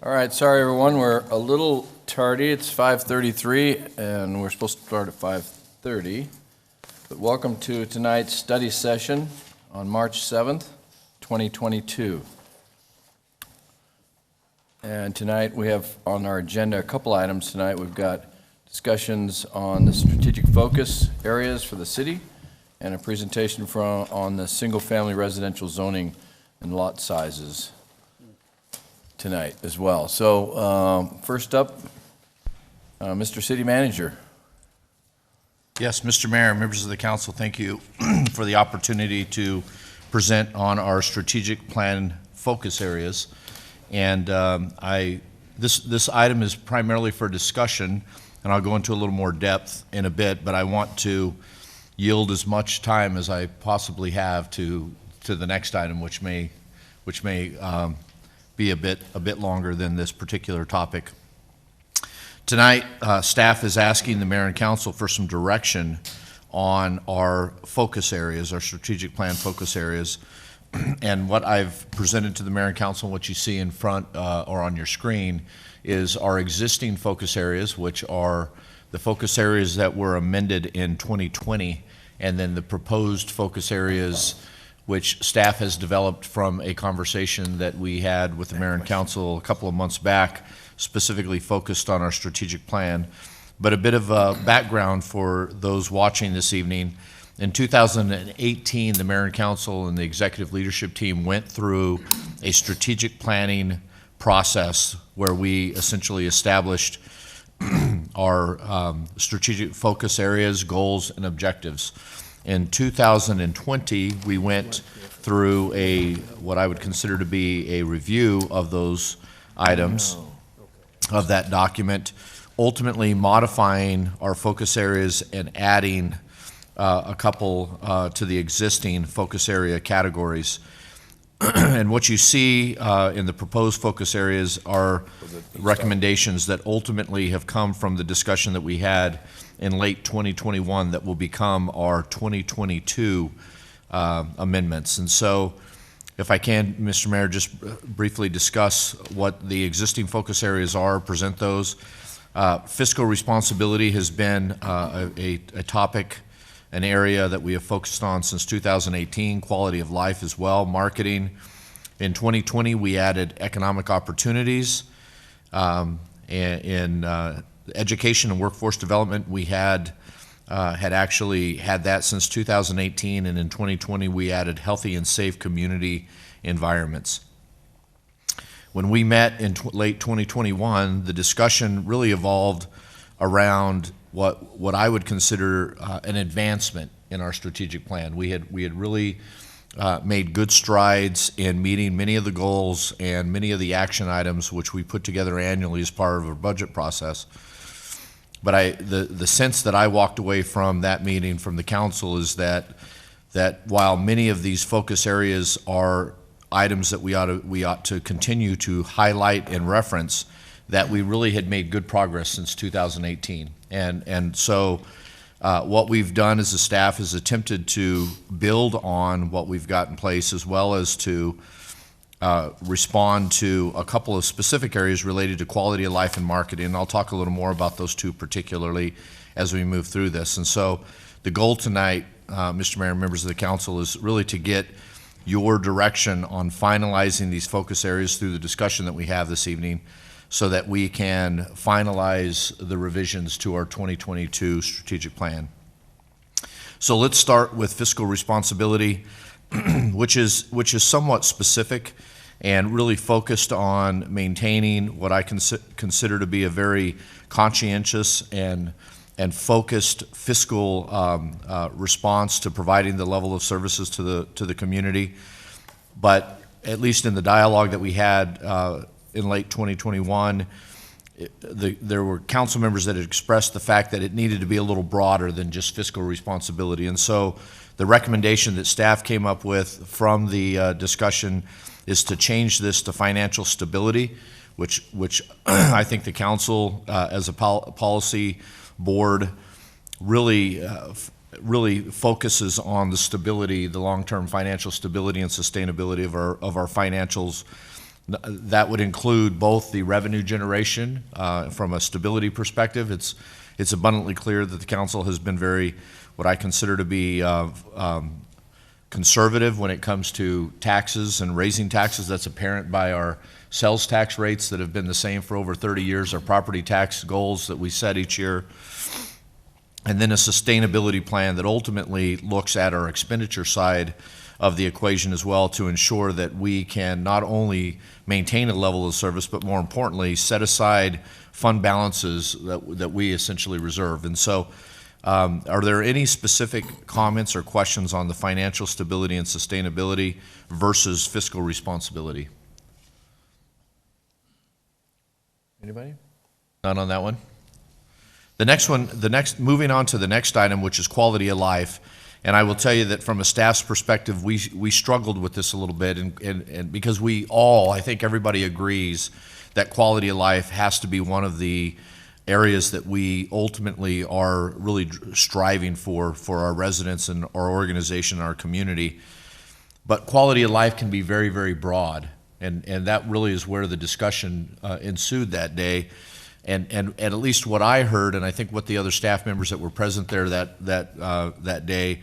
All right, sorry everyone, we're a little tardy. It's 5:33 and we're supposed to start at 5:30. But welcome to tonight's study session on March 7th, 2022. And tonight we have on our agenda a couple items tonight. We've got discussions on the strategic focus areas for the city and a presentation on the single-family residential zoning and lot sizes tonight as well. So first up, Mr. City Manager. Yes, Mr. Mayor, members of the council, thank you for the opportunity to present on our strategic plan focus areas. And this item is primarily for discussion, and I'll go into a little more depth in a bit, but I want to yield as much time as I possibly have to the next item, which may be a bit longer than this particular topic. Tonight, staff is asking the mayor and council for some direction on our focus areas, our strategic plan focus areas. And what I've presented to the mayor and council, what you see in front or on your screen, is our existing focus areas, which are the focus areas that were amended in 2020, and then the proposed focus areas which staff has developed from a conversation that we had with the mayor and council a couple of months back, specifically focused on our strategic plan. But a bit of a background for those watching this evening. In 2018, the mayor and council and the executive leadership team went through a strategic planning process where we essentially established our strategic focus areas, goals, and objectives. In 2020, we went through what I would consider to be a review of those items of that document, ultimately modifying our focus areas and adding a couple to the existing focus area categories. And what you see in the proposed focus areas are recommendations that ultimately have come from the discussion that we had in late 2021 that will become our 2022 amendments. And so if I can, Mr. Mayor, just briefly discuss what the existing focus areas are, present those. Fiscal responsibility has been a topic, an area that we have focused on since 2018, quality of life as well, marketing. In 2020, we added economic opportunities. In education and workforce development, we had actually had that since 2018, and in 2020, we added healthy and safe community environments. When we met in late 2021, the discussion really evolved around what I would consider an advancement in our strategic plan. We had really made good strides in meeting many of the goals and many of the action items which we put together annually as part of our budget process. But the sense that I walked away from that meeting from the council is that while many of these focus areas are items that we ought to continue to highlight and reference, that we really had made good progress since 2018. And so what we've done as a staff is attempted to build on what we've got in place, as well as to respond to a couple of specific areas related to quality of life and marketing. And I'll talk a little more about those two particularly as we move through this. And so the goal tonight, Mr. Mayor and members of the council, is really to get your direction on finalizing these focus areas through the discussion that we have this evening, so that we can finalize the revisions to our 2022 strategic plan. So let's start with fiscal responsibility, which is somewhat specific and really focused on maintaining what I consider to be a very conscientious and focused fiscal response to providing the level of services to the community. But at least in the dialogue that we had in late 2021, there were council members that had expressed the fact that it needed to be a little broader than just fiscal responsibility. And so the recommendation that staff came up with from the discussion is to change this to financial stability, which I think the council as a policy board really focuses on the stability, the long-term financial stability and sustainability of our financials, That would include both the revenue generation from a stability perspective. It's abundantly clear that the council has been very, what I consider to be conservative when it comes to taxes and raising taxes. That's apparent by our sales tax rates that have been the same for over 30 years, our property tax goals that we set each year, and then a sustainability plan that ultimately looks at our expenditure side of the equation as well to ensure that we can not only maintain a level of service, but more importantly, set aside fund balances that we essentially reserve. And so, are there any specific comments or questions on the financial stability and sustainability versus fiscal responsibility? Anybody? None on that one? The next one, moving on to the next item, which is quality of life. And I will tell you that from a staff's perspective, we struggled with this a little bit, and because I think everybody agrees that quality of life has to be one of the areas that we ultimately are really striving for our residents and our organization and our community. But quality of life can be very, very broad, and that really is where the discussion ensued that day. And at least what I heard, and I think what the other staff members that were present there that day,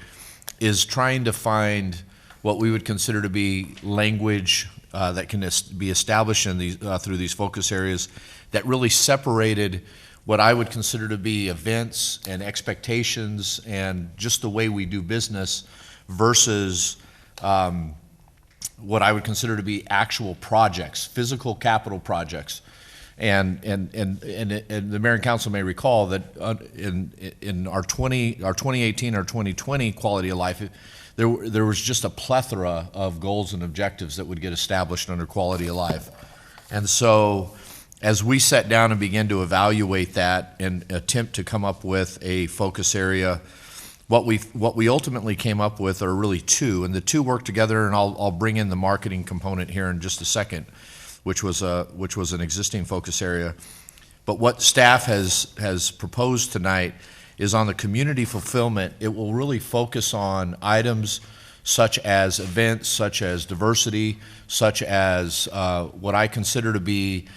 is trying to find what we would consider to be language that can be established in these through these focus areas that really separated what I would consider to be events and expectations and just the way we do business versus what I would consider to be actual projects, physical capital projects. And the mayor and council may recall that in our 2018 or 2020 quality of life, there was just a plethora of goals and objectives that would get established under quality of life. And so as we sat down and began to evaluate that and attempt to come up with a focus area, what we ultimately came up with are really two, and the two work together, and I'll bring in the marketing component here in just a second, which was an existing focus area. But what staff has proposed tonight is on the community fulfillment. It will really focus on items such as events, such as diversity, such as what I consider to be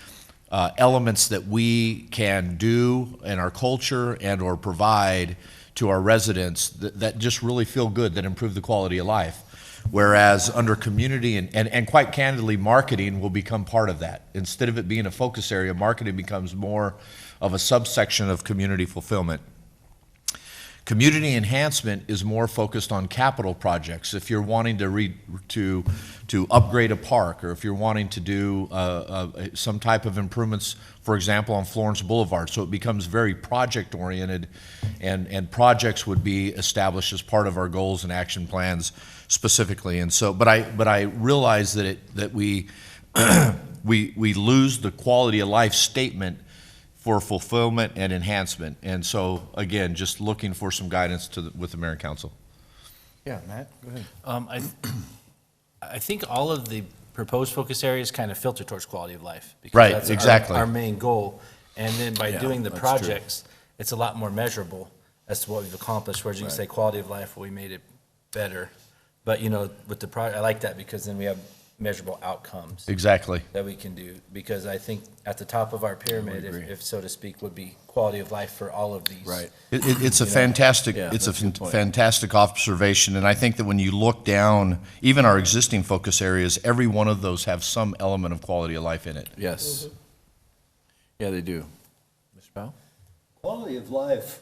elements that we can do in our culture and or provide to our residents that just really feel good, that improve the quality of life. Whereas under community and quite candidly, marketing will become part of that. Instead of it being a focus area, marketing becomes more of a subsection of community fulfillment. Community enhancement is more focused on capital projects. If you're wanting to upgrade a park, or if you're wanting to do some type of improvements, for example, on Florence Boulevard, so it becomes very project oriented, and projects would be established as part of our goals and action plans specifically. And so, but I realize that we we lose the quality of life statement for fulfillment and enhancement. And so, again, just looking for some guidance with the mayor and council. Yeah, Matt, go ahead. I think all of the proposed focus areas kind of filter towards quality of life. Because Right, that's exactly. our main goal. And then by doing the that's true. projects, it's a lot more measurable as to what we've accomplished, whereas you can say quality of life, we made it better. But, with the I like that because then we have measurable outcomes Exactly. that we can do. Because I think at the top of our pyramid, if so to speak, would be quality of life for all of these. Right. It's a fantastic, Yeah, it's a that's a good point. fantastic observation, and I think that when you look down, even our existing focus areas, every one of those have some element of quality of life in it. Yes. Yeah, they do. Mr. Powell? Quality of life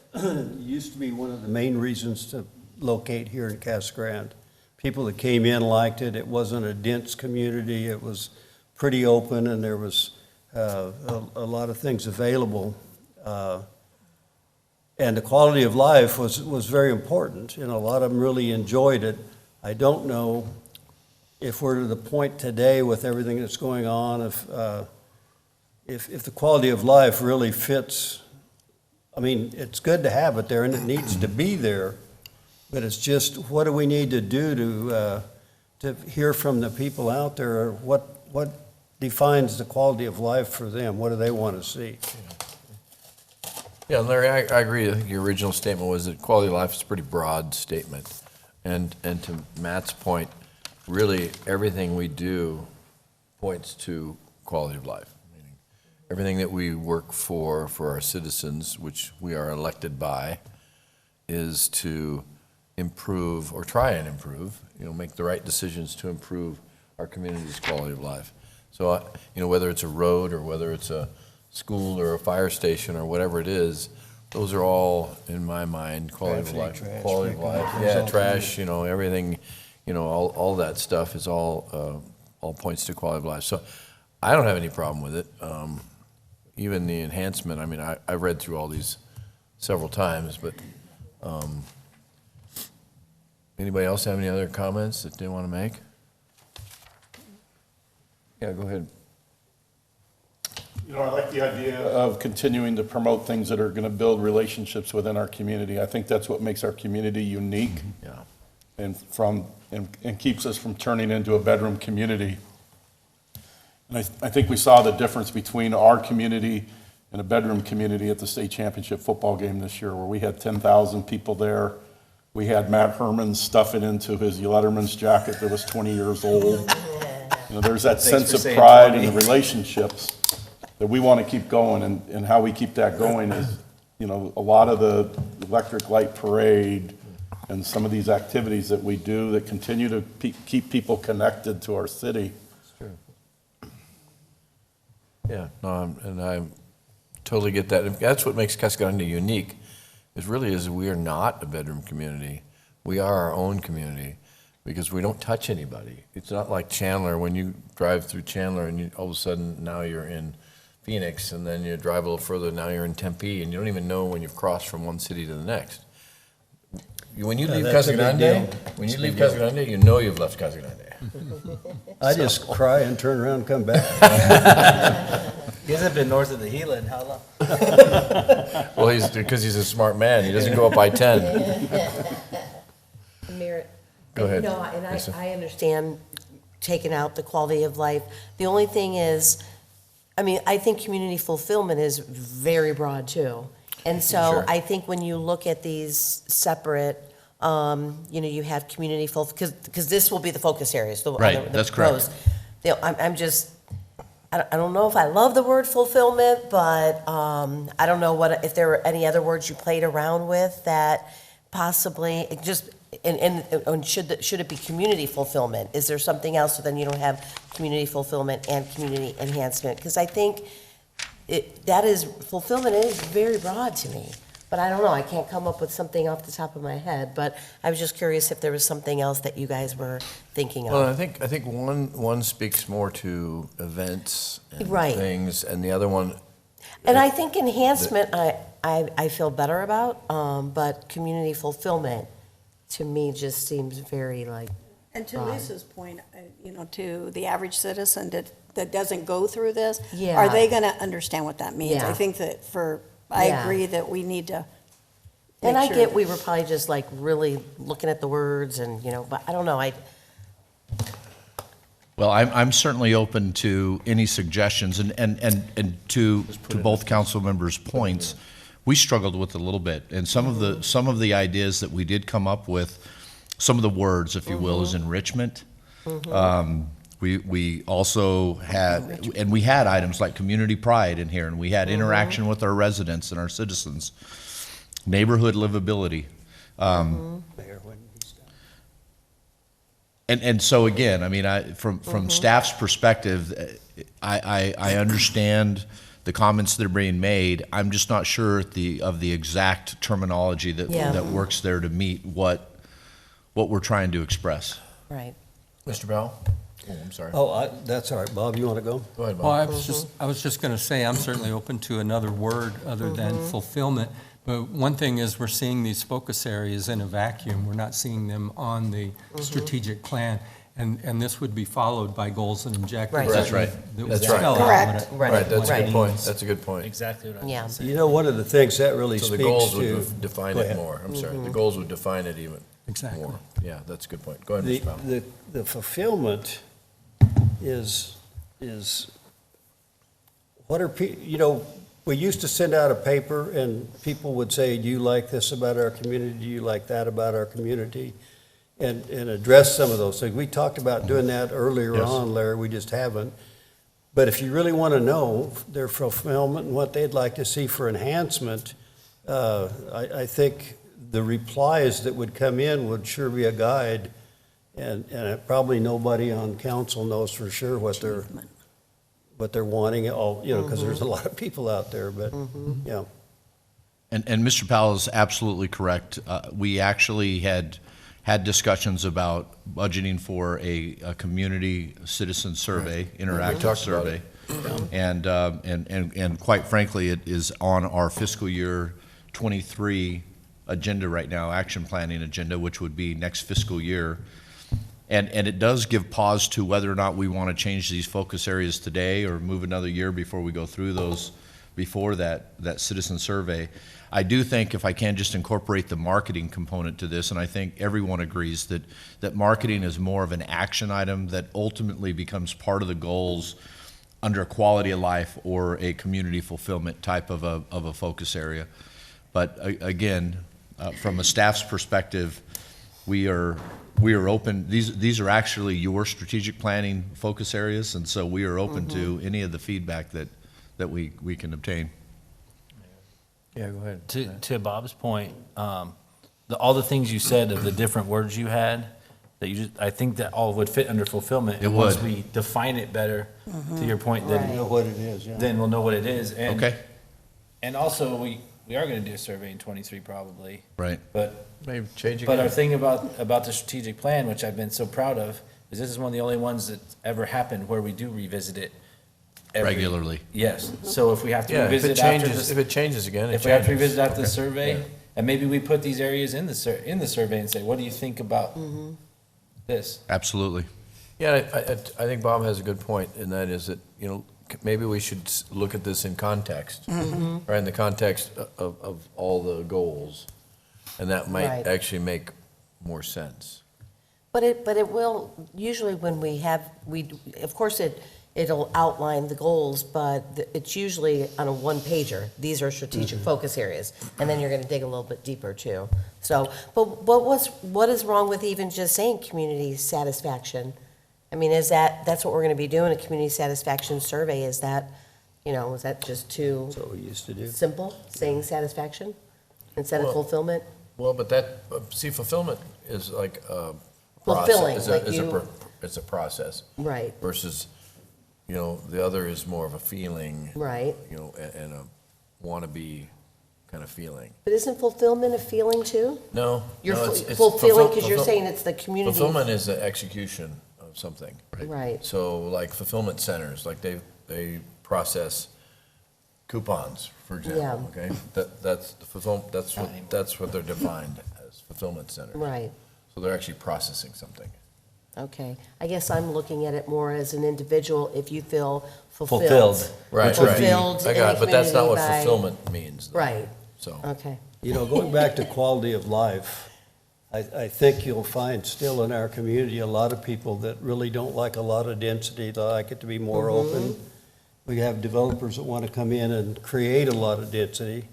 used to be one of the main reasons to locate here in Casa Grande. People that came in liked it. It wasn't a dense community. It was pretty open, and there was a lot of things available. And the quality of life was very important, and a lot of them really enjoyed it. I don't know if we're to the point today with everything that's going on, if the quality of life really fits. I mean, it's good to have it there, and it needs to be there. But it's just, what do we need to do to hear from the people out there? What defines the quality of life for them? What do they want to see? Yeah, Larry, I agree. I think your original statement was that quality of life is a pretty broad statement. And to Matt's point, really everything we do points to quality of life. Meaning everything that we work for our citizens, which we are elected by, is to improve or try and improve, make the right decisions to improve our community's quality of life. So, whether it's a road or whether it's a school or a fire station or whatever it is, those are all, in my mind, quality of life. Trash, Quality of life, yeah, trash, everything, all that stuff is all points to quality of life. So I don't have any problem with it. Even the enhancement, I read through all these several times, but anybody else have any other comments that they want to make? Yeah, go ahead. I like the idea of continuing to promote things that are going to build relationships within our community. I think that's what makes our community unique. Yeah. And keeps us from turning into a bedroom community. And I think we saw the difference between our community and a bedroom community at the state championship football game this year, where we had 10,000 people there. We had Matt Herman stuff it into his Letterman's jacket that was 20 years old. There's that sense of pride in the relationships that we want to keep going, and how we keep that going is, a lot of the electric light parade and some of these activities that we do that continue to keep people connected to our city. That's true. Yeah, no, and I totally get that. And that's what makes Casa Grande unique, is we are not a bedroom community. We are our own community because we don't touch anybody. It's not like Chandler, when you drive through Chandler and all of a sudden now you're in Phoenix, and then you drive a little further, now you're in Tempe, and you don't even know when you've crossed from one city to the next. When you leave that's Casa a big Grande, deal. Casa Grande, you know you've left Casa Grande. I just cry and turn around and come back. He hasn't been north of the Gila in how long? Well, because he's a smart man. He doesn't go up I 10. Mayor, Go ahead, No, and Lisa. I understand taking out the quality of life. The only thing is, I think community fulfillment is very broad too. And so Sure. I think when you look at these separate, you have community because this will be the focus areas. Right, that's correct. I don't know if I love the word fulfillment, but I don't know if there were any other words you played around with that possibly and should it be community fulfillment? Is there something else so then you don't have community fulfillment and community enhancement? Because I think fulfillment is very broad to me. But I don't know, I can't come up with something off the top of my head, but I was just curious if there was something else that you guys were thinking of. Well, I think one speaks more to events and Right. things, and the other one, And I think enhancement, I feel better about, but community fulfillment, to me, just seems very And to Right. Lisa's point, to the average citizen that doesn't go through this, Yeah. are they going to understand what that means? Yeah. I think that I Yeah. agree that we need to And make I sure get we were probably just really looking at the words and, but I don't know, Well, I'm certainly open to any suggestions, and to both council members' points, we struggled with it a little bit, and some of the ideas that we did come up with, some of the words, if you will, is enrichment. We also had, and we had items like community pride in here, and we had interaction with our residents and our citizens, neighborhood livability. And so again, from staff's perspective, I understand the comments that are being made. I'm just not sure of the exact terminology Yeah. that works there to meet what we're trying to express. right. Mr. Bell? Oh, I'm sorry. That's all right. Bob, you want to go? Go ahead, Bob. Well, I was just going to say, I'm certainly open to another word other than fulfillment. But one thing is, we're seeing these focus areas in a vacuum. We're not seeing them on the strategic plan. And this would be followed by goals and objectives. Right. That's right. that would That's right. spell out Correct. what it- Right, that's a Right. good point. That's a good point. Exactly what I was Yeah. gonna say. One of the things that really So speaks the to. goals would define Go it ahead. more. I'm sorry. The goals would define it even Exactly. more. Yeah, that's a good point. Go ahead, The, Mr. Bell. the fulfillment is what are, we used to send out a paper and people would say, do you like this about our community? Do you like that about our community? and address some of those things. We talked about doing that earlier Yes. on, Larry, we just haven't. But if you really want to know their fulfillment and what they'd like to see for enhancement, I think the replies that would come in would sure be a guide. And probably nobody on council knows for sure what they're wanting, because there's a lot of people out there, but, yeah. And Mr. Powell is absolutely correct. We actually had discussions about budgeting for a community citizen survey, interactive talked about survey. And quite frankly, it is on our fiscal year 23 agenda right now, action planning agenda, which would be next fiscal year. And it does give pause to whether or not we want to change these focus areas today or move another year before we go through those, before that citizen survey. I do think if I can just incorporate the marketing component to this, and I think everyone agrees that marketing is more of an action item that ultimately becomes part of the goals under quality of life or a community fulfillment type of a focus area. But again, from a staff's perspective, we are open. These are actually your strategic planning focus areas, and so we are open to any of the feedback that we can obtain. Yeah, go ahead. To Bob's point, all the things you said of the different words you had, I think that all would fit under fulfillment. It And once would. we define it better, to your point, then Know what it is, yeah. then we'll know what it is. And, Okay. And also, we are going to do a survey in 23 probably. Right. But Maybe change But our again. thing about the strategic plan, which I've been so proud of, is this is one of the only ones that's ever happened where we do revisit it Regularly. Yes. So if we have to Yeah, if revisit it after changes, this, if it changes again, it if we have to changes. revisit after the survey, Yeah. and maybe we put these areas in the survey and say, what do you think about this? Absolutely. Yeah, I think Bob has a good point, and that is that, maybe we should look at this in context, right, in the context of all the goals, and that might Right. actually make more sense. But it will, usually when of course it'll outline the goals, but it's usually on a one-pager. These are strategic focus areas, and then you're gonna dig a little bit deeper too. So, but what is wrong with even just saying community satisfaction? I mean, that's what we're gonna be doing, a community satisfaction survey, is that just too That's what we used to do. simple, saying satisfaction instead of Well, fulfillment? Well, but see, fulfillment is like a Fulfilling, process. like It's a process Right, versus, the other is more of a feeling, right. and a wanna-be kind of feeling. But isn't fulfillment a feeling too? No. You're no, it's fulfilling, because you're saying it's the community. Fulfillment is the execution of something. Right, So like fulfillment centers, like they process coupons, for example, okay? That's the that's what they're defined as, fulfillment center. right, So they're actually processing something. okay. I guess I'm looking at it more as an individual, if you feel fulfilled. Fulfilled. Right, Fulfilled I in got the it, but that's not what community by- fulfillment means. though. Right, So, okay. Going back to quality of life, I think you'll find still in our community, a lot of people that really don't like a lot of density, they like it to be more open. We have developers that want to come in and create a lot of density.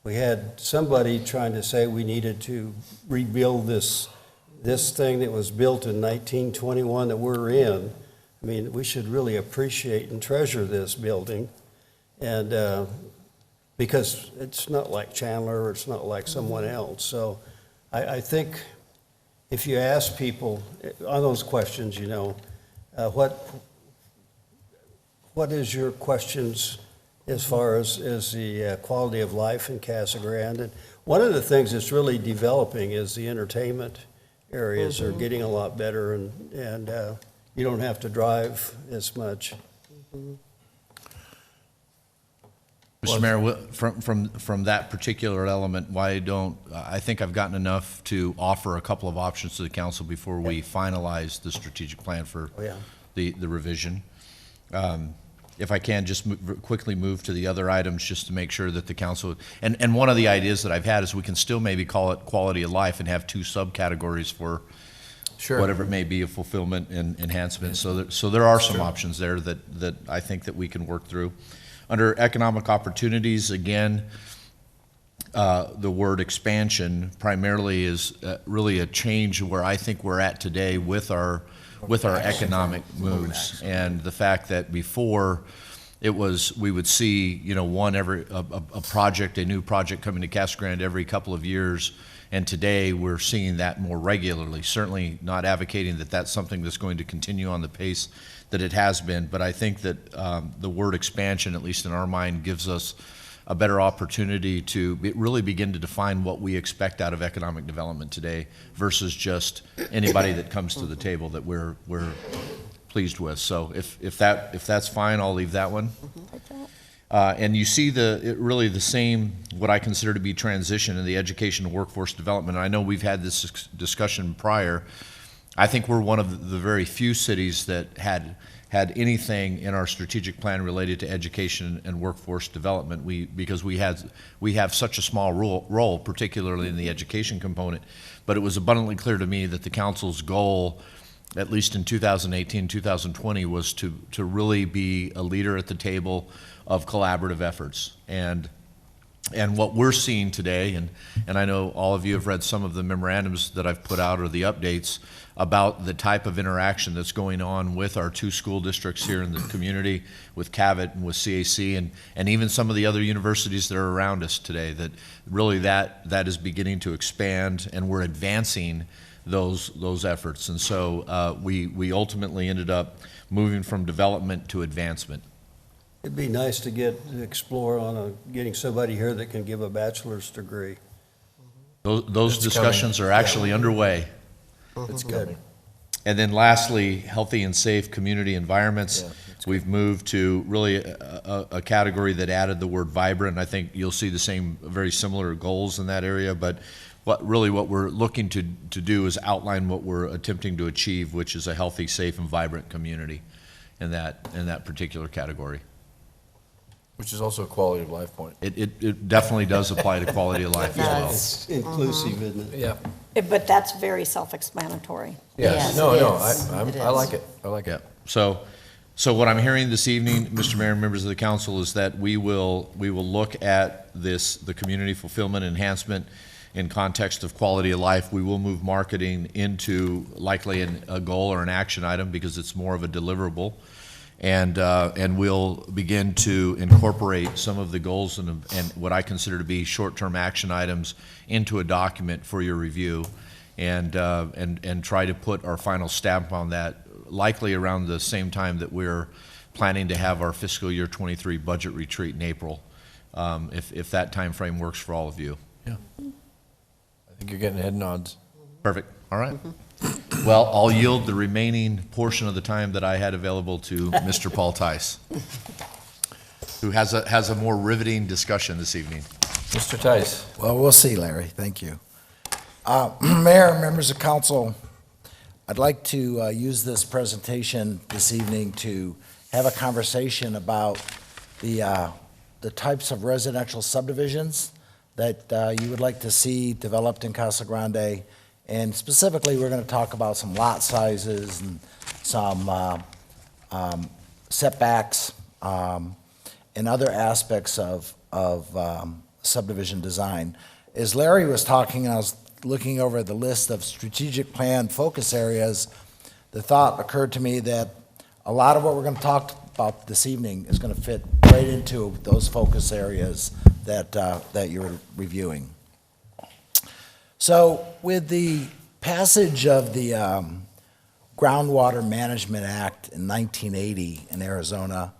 We had somebody trying to say we needed to rebuild this thing that was built in 1921 that we're in. I mean, we should really appreciate and treasure this building. And because it's not like Chandler, or it's not like someone else. So I think if you ask people on those questions, what is your questions as far as the quality of life in Casa Grande? And one of the things that's really developing is the entertainment areas are getting a lot better, and you don't have to drive as much. Mr. Mayor, from that particular element, I think I've gotten enough to offer a couple of options to the council before we finalize the strategic plan for Oh, yeah. the revision. If I can, just quickly move to the other items, just to make sure that the council, and one of the ideas that I've had is we can still maybe call it quality of life and have two subcategories for Sure. whatever it may be of fulfillment and enhancement. So there are some options there that I think that we can work through. Under economic opportunities, again, the word expansion primarily is really a change where I think we're at today with our economic moves. And the fact that before it was, we would see, a new project coming to Casa Grande every couple of years. And today we're seeing that more regularly. Certainly not advocating that that's something that's going to continue on the pace that it has been. But I think that the word expansion, at least in our mind, gives us a better opportunity to really begin to define what we expect out of economic development today versus just anybody that comes to the table that we're pleased with. So if that's fine, I'll leave that one. And you see really the same, what I consider to be transition in the education and workforce development. I know we've had this discussion prior. I think we're one of the very few cities that had anything in our strategic plan related to education and workforce development. Because we have such a small role, particularly in the education component. But it was abundantly clear to me that the council's goal, at least in 2018, 2020, was to really be a leader at the table of collaborative efforts. And what we're seeing today, and I know all of you have read some of the memorandums that I've put out or the updates about the type of interaction that's going on with our two school districts here in the community, with CAVIT and with CAC, and even some of the other universities that are around us today, that really that is beginning to expand, and we're advancing those efforts. And so we ultimately ended up moving from development to advancement. It'd be nice to explore on getting somebody here that can give a bachelor's degree. Those discussions are actually underway. It's Good. coming. And then lastly, healthy and safe community environments. Yeah, We've moved to really a category that added the word vibrant. I think you'll see the same, very similar goals in that area, but what we're looking to do is outline what we're attempting to achieve, which is a healthy, safe, and vibrant community in that particular category. Which is also a quality of life point. It definitely does apply to quality of life as well. It's inclusive, isn't it? Yeah. But that's very self-explanatory. Yes, No, it no, is. I It like is. it. I like it. Yeah. So what I'm hearing this evening, Mr. Mayor and members of the council, is that we will look at the community fulfillment enhancement in context of quality of life. We will move marketing into likely a goal or an action item because it's more of a deliverable. And we'll begin to incorporate some of the goals and what I consider to be short-term action items into a document for your review, and try to put our final stamp on that, likely around the same time that we're planning to have our fiscal year 23 budget retreat in April, if that time frame works for all of you. Yeah. I think you're getting head nods. Perfect. All right. Well, I'll yield the remaining portion of the time that I had available to Mr. Paul Tice, who has a more riveting discussion this evening. Mr. Tice. Well, we'll see, Larry. Thank you. Mayor, members of council, I'd like to use this presentation this evening to have a conversation about the types of residential subdivisions that you would like to see developed in Casa Grande. And specifically, we're going to talk about some lot sizes and some setbacks and other aspects of subdivision design. As Larry was talking, I was looking over the list of strategic plan focus areas. The thought occurred to me that a lot of what we're going to talk about this evening is going to fit right into those focus areas that you're reviewing. So with the passage of the Groundwater Management Act in 1980 in Arizona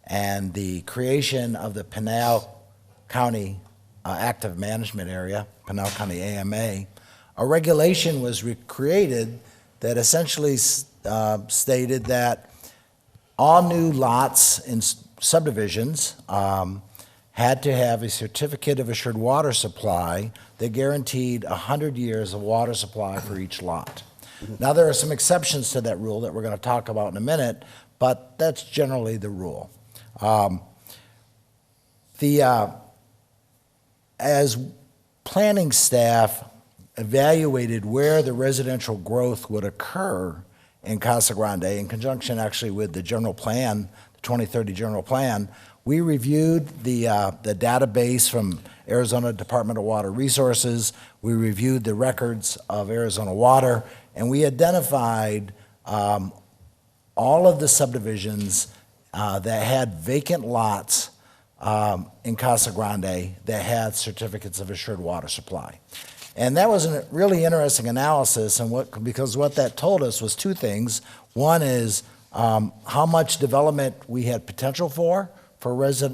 and the creation of the Pinal County Active Management Area, Pinal County AMA, a regulation was created that essentially stated that all new lots in subdivisions had to have a certificate of assured water supply that guaranteed 100 years of water supply for each lot. Now, there are some exceptions to that rule that we're going to talk about in a minute, but that's generally the rule. As planning staff evaluated where the residential growth would occur in Casa Grande, in conjunction actually with the general plan, the 2030 general plan, We reviewed the database from Arizona Department of Water Resources. We reviewed the records of Arizona Water, and we identified all of the subdivisions that had vacant lots in Casa Grande that had certificates of assured water supply. And that was a really interesting analysis, and because what that told us was two things. One is how much development we had potential for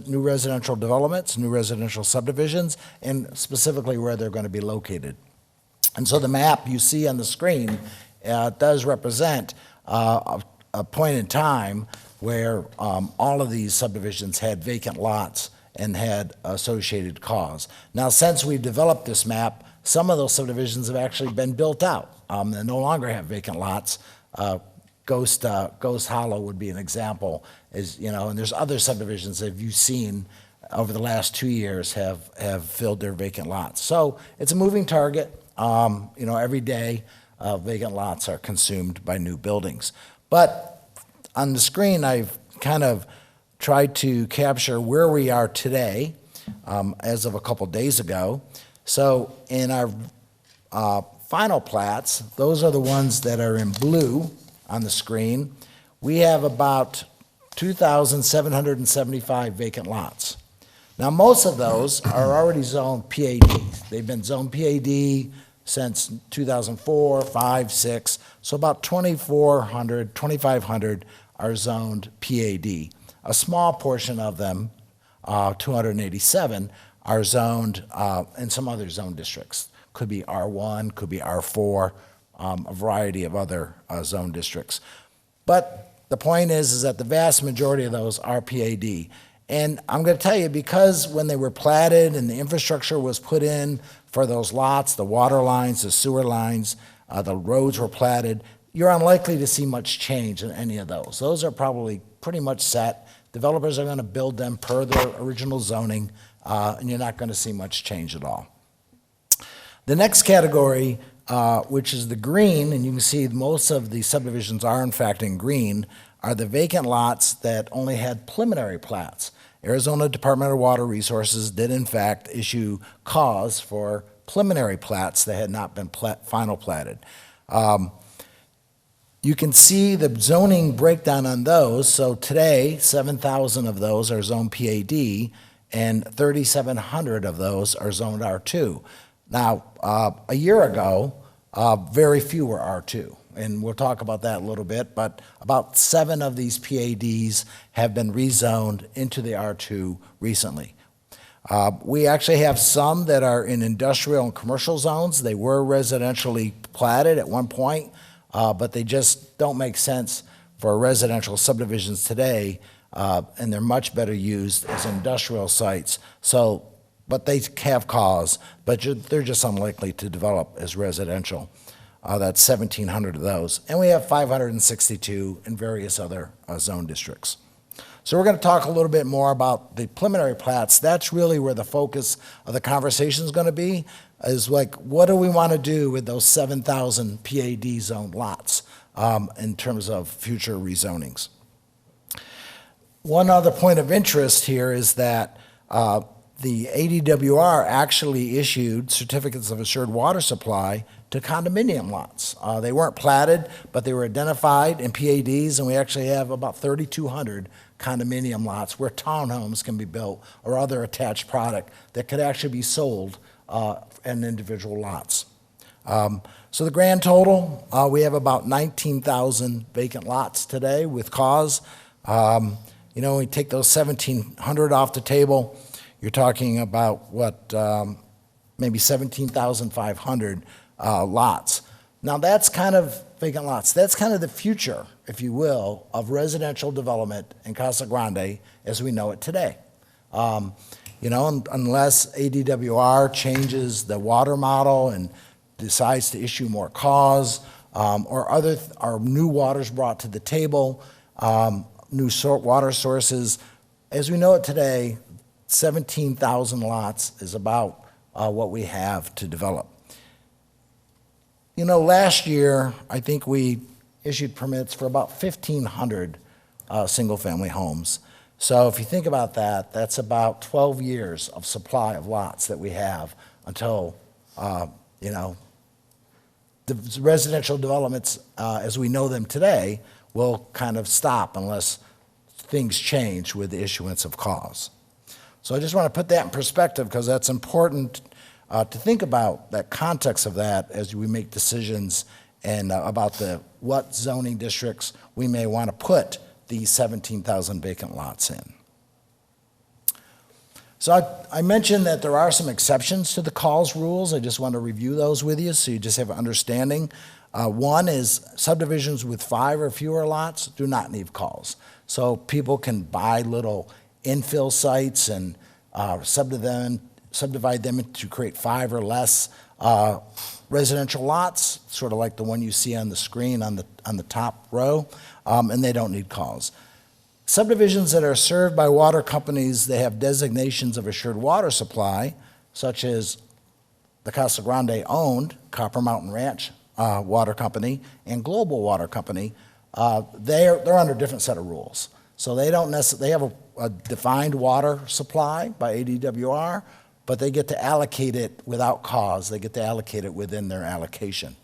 new residential developments, new residential subdivisions, and specifically where they're going to be located. And so the map you see on the screen does represent a point in time where all of these subdivisions had vacant lots and had associated cause. Now, since we've developed this map, some of those subdivisions have actually been built out. They no longer have vacant lots. Ghost Hollow would be an example, and there's other subdivisions that you've seen over the last 2 years have filled their vacant lots. So it's a moving target. Every day vacant lots are consumed by new buildings. But on the screen, I've kind of tried to capture where we are today as of a couple days ago. So in our final plats, those are the ones that are in blue on the screen. We have about 2,775 vacant lots. Now, most of those are already zoned PAD. They've been zoned PAD since 2004, 5, 6. So about 2,400, 2,500 are zoned PAD. A small portion of them, 287, are zoned in some other zone districts. Could be R1, could be R4, a variety of other zone districts. But the point is that the vast majority of those are PAD. And I'm going to tell you, because when they were platted and the infrastructure was put in for those lots, the water lines, the sewer lines, the roads were platted, you're unlikely to see much change in any of those. Those are probably pretty much set. Developers are going to build them per their original zoning, and you're not going to see much change at all. The next category, which is the green, and you can see most of the subdivisions are in fact in green, are the vacant lots that only had preliminary plats. Arizona Department of Water Resources did in fact issue cause for preliminary plats that had not been final platted. You can see the zoning breakdown on those. So today, 7,000 of those are zoned PAD, and 3,700 of those are zoned R2. Now, a year ago, very few were R2, and we'll talk about that a little bit, but about 7 of these PADs have been rezoned into the R2 recently. We actually have some that are in industrial and commercial zones. They were residentially platted at one point, but they just don't make sense for residential subdivisions today, and they're much better used as industrial sites. But they have cause, but they're just unlikely to develop as residential. That's 1,700 of those. And we have 562 in various other zone districts. So we're going to talk a little bit more about the preliminary plats. That's really where the focus of the conversation is going to be, is like, what do we want to do with those 7,000 PAD zoned lots in terms of future rezonings? One other point of interest here is that the ADWR actually issued certificates of assured water supply to condominium lots. They weren't platted, but they were identified in PADs, and we actually have about 3,200 condominium lots where townhomes can be built or other attached product that could actually be sold in individual lots. So the grand total, we have about 19,000 vacant lots today with cause. When we take those 1,700 off the table, you're talking about maybe 17,500 lots. Now that's kind of vacant lots. That's kind of the future, if you will, of residential development in Casa Grande as we know it today. Unless ADWR changes the water model and decides to issue more cause, or new waters brought to the table, new water sources, as we know it today, 17,000 lots is about what we have to develop. Last year, I think we issued permits for about 1,500 single-family homes. So if you think about that, that's about 12 years of supply of lots that we have until, the residential developments, as we know them today, will kind of stop unless things change with the issuance of cause. So I just want to put that in perspective because that's important to think about that context of that as we make decisions and about what zoning districts we may want to put these 17,000 vacant lots in. So I mentioned that there are some exceptions to the cause rules. I just want to review those with you so you just have an understanding. One is subdivisions with 5 or fewer lots do not need calls. So people can buy little infill sites and subdivide them to create 5 or less residential lots, sort of like the one you see on the screen on the top row, and they don't need calls. Subdivisions that are served by water companies, they have designations of assured water supply, such as the Casa Grande owned Copper Mountain Ranch Water Company and Global Water Company. They're under a different set of rules. So they don't necessarily, they have a defined water supply by ADWR, but they get to allocate it without cause. They get to allocate it within their allocation.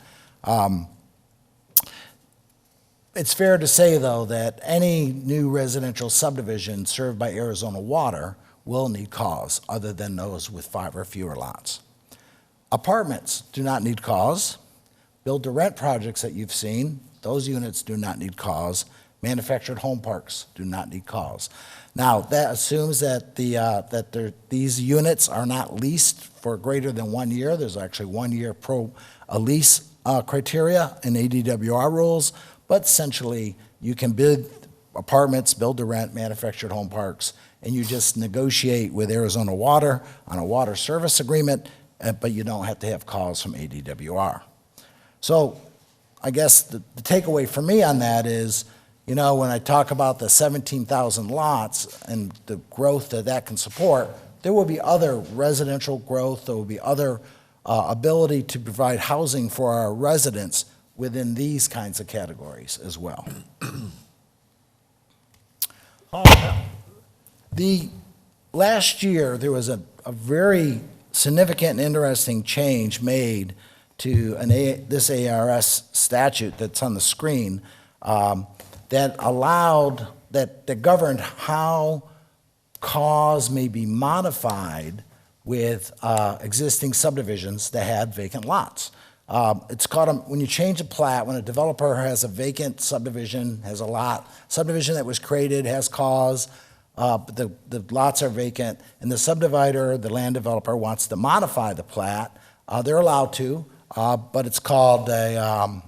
It's fair to say, though, that any new residential subdivision served by Arizona Water will need cause, other than those with 5 or fewer lots. Apartments do not need cause. Build-to-rent projects that you've seen, those units do not need cause. Manufactured home parks do not need cause. Now, that assumes that these units are not leased for greater than 1 year. There's actually 1 year lease criteria in ADWR rules, but essentially you can build apartments, build to rent, manufactured home parks, and you just negotiate with Arizona Water on a water service agreement, but you don't have to have calls from ADWR. So I guess the takeaway for me on that is, when I talk about the 17,000 lots and the growth that can support, there will be other residential growth, there will be other ability to provide housing for our residents within these kinds of categories as well. The last year, there was a very significant and interesting change made to this ARS statute that's on the screen that governed how cause may be modified with existing subdivisions that had vacant lots. It's called when you change a plat, when a developer has a vacant subdivision, has a lot, subdivision that was created has cause, but the lots are vacant, and the subdivider, the land developer, wants to modify the plat, they're allowed to, but it's called a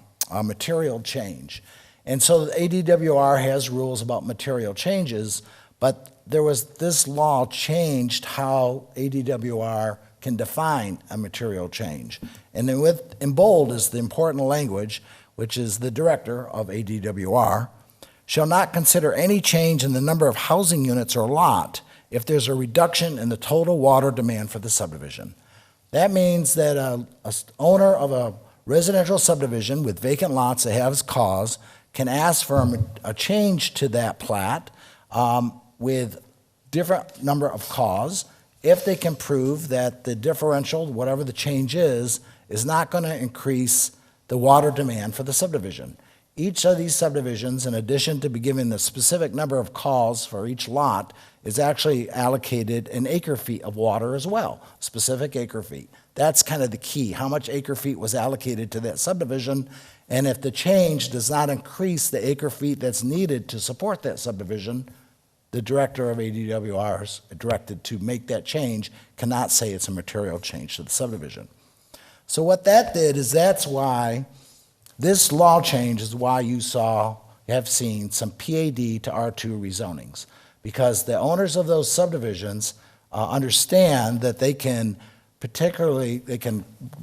material change. And so the ADWR has rules about material changes, but this law changed how ADWR can define a material change. And then in bold is the important language, which is the director of ADWR, shall not consider any change in the number of housing units or lot if there's a reduction in the total water demand for the subdivision. That means that an owner of a residential subdivision with vacant lots that has cause can ask for a change to that plat with different number of cause if they can prove that the differential, whatever the change is not going to increase the water demand for the subdivision. Each of these subdivisions, in addition to be given the specific number of calls for each lot, is actually allocated an acre feet of water as well, specific acre feet. That's kind of the key, how much acre feet was allocated to that subdivision, and if the change does not increase the acre feet that's needed to support that subdivision, the director of ADWR is directed to make that change, cannot say it's a material change to the subdivision. So what that did is that's why this law change is why you have seen some PAD to R2 rezonings, because the owners of those subdivisions understand that they can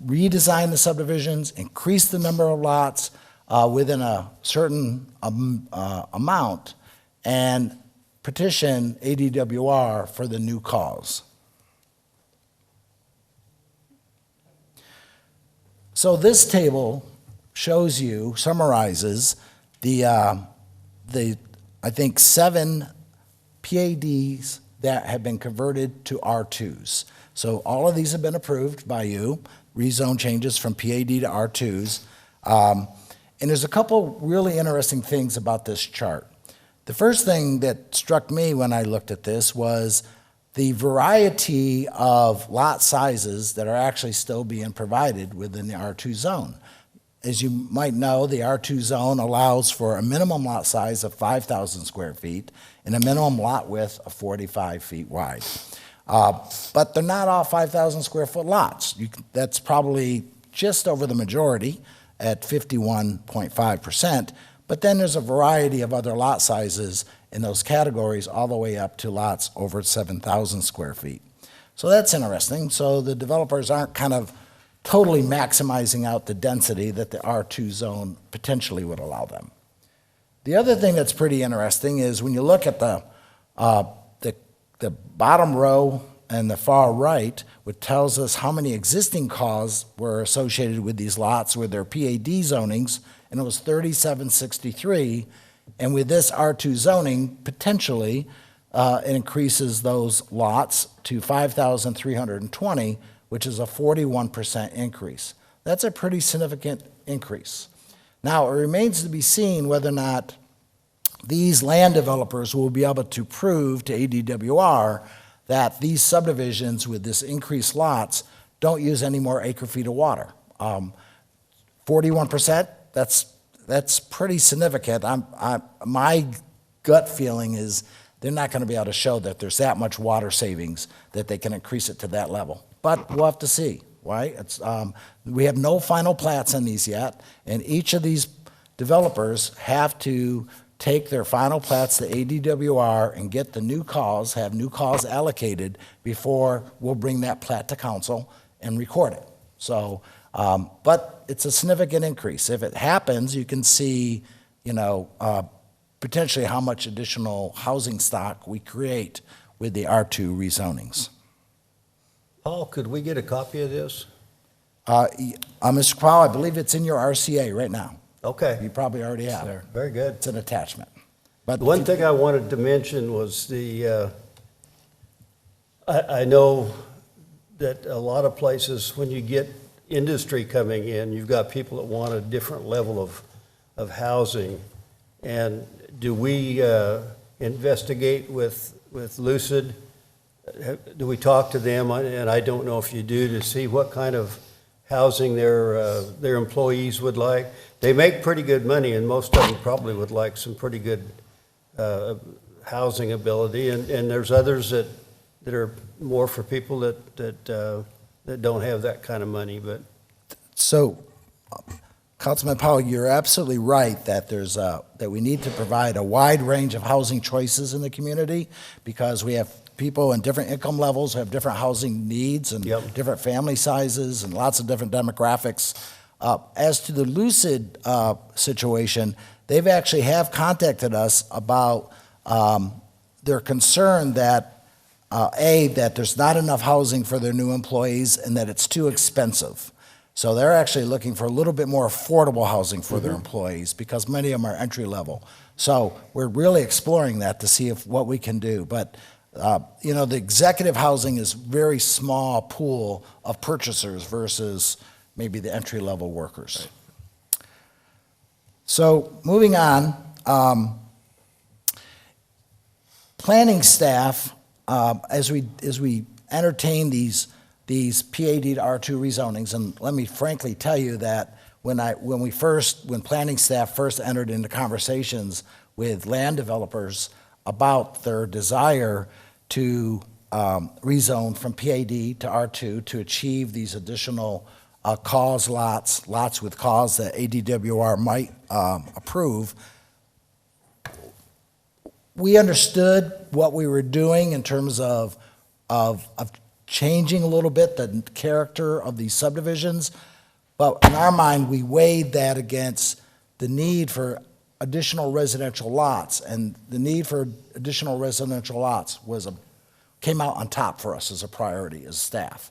redesign the subdivisions, increase the number of lots within a certain amount, and petition ADWR for the new cause. So this table summarizes the I think 7 PADs that have been converted to R2s. So all of these have been approved by you, rezone changes from PAD to R2s. And there's a couple really interesting things about this chart. The first thing that struck me when I looked at this was the variety of lot sizes that are actually still being provided within the R2 zone. As you might know, the R2 zone allows for a minimum lot size of 5,000 square feet and a minimum lot width of 45 feet wide. But they're not all 5,000 square foot lots. That's probably just over the majority at 51.5%. But then there's a variety of other lot sizes in those categories all the way up to lots over 7,000 square feet. So that's interesting. So the developers aren't kind of totally maximizing out the density that the R2 zone potentially would allow them. The other thing that's pretty interesting is when you look at the bottom row and the far right, which tells us how many existing cause were associated with these lots with their PAD zonings, and it was 3763. And with this R2 zoning, potentially, it increases those lots to 5,320, which is a 41% increase. That's a pretty significant increase. Now, it remains to be seen whether or not these land developers will be able to prove to ADWR that these subdivisions with this increased lots don't use any more acre feet of water. 41%, that's pretty significant. My gut feeling is they're not going to be able to show that there's that much water savings that they can increase it to that level. But we'll have to see, right? We have no final plats on these yet, and each of these developers have to take their final plats to ADWR and get the new calls, have new calls allocated before we'll bring that plat to council and record it. So, but it's a significant increase. If it happens, you can see, potentially how much additional housing stock we create with the R2 rezonings. Paul, could we get a copy of this? Mr. Crowell, I believe it's in your RCA right now. Okay, You probably already have. there. very good. It's an attachment. But One thing I wanted to mention was I know that a lot of places, when you get industry coming in, you've got people that want a different level of housing. And do we investigate with Lucid? Do we talk to them? And I don't know if you do, to see what kind of housing their employees would like. They make pretty good money, and most of them probably would like some pretty good housing ability. And there's others that are more for people that don't have that kind of money. But So, Councilman Powell, you're absolutely right that that we need to provide a wide range of housing choices in the community, because we have people in different income levels who have different housing needs and Yep. different family sizes and lots of different demographics. As to the Lucid situation, they've actually have contacted us about their concern that that there's not enough housing for their new employees and that it's too expensive. So they're actually looking for a little bit more affordable housing for their employees, because many of them are entry level. So we're really exploring that to see what we can do. But the executive housing is very small pool of purchasers versus maybe the entry level workers. So moving on, planning staff, as we entertain these PAD to R2 rezonings, and let me frankly tell you that when planning staff first entered into conversations with land developers about their desire to rezone from PAD to R2 to achieve these additional cause lots with cause that ADWR might approve, we understood what we were doing in terms of changing a little bit the character of these subdivisions, but in our mind, we weighed that against the need for additional residential lots, and the need for additional residential lots came out on top for us as a priority as staff.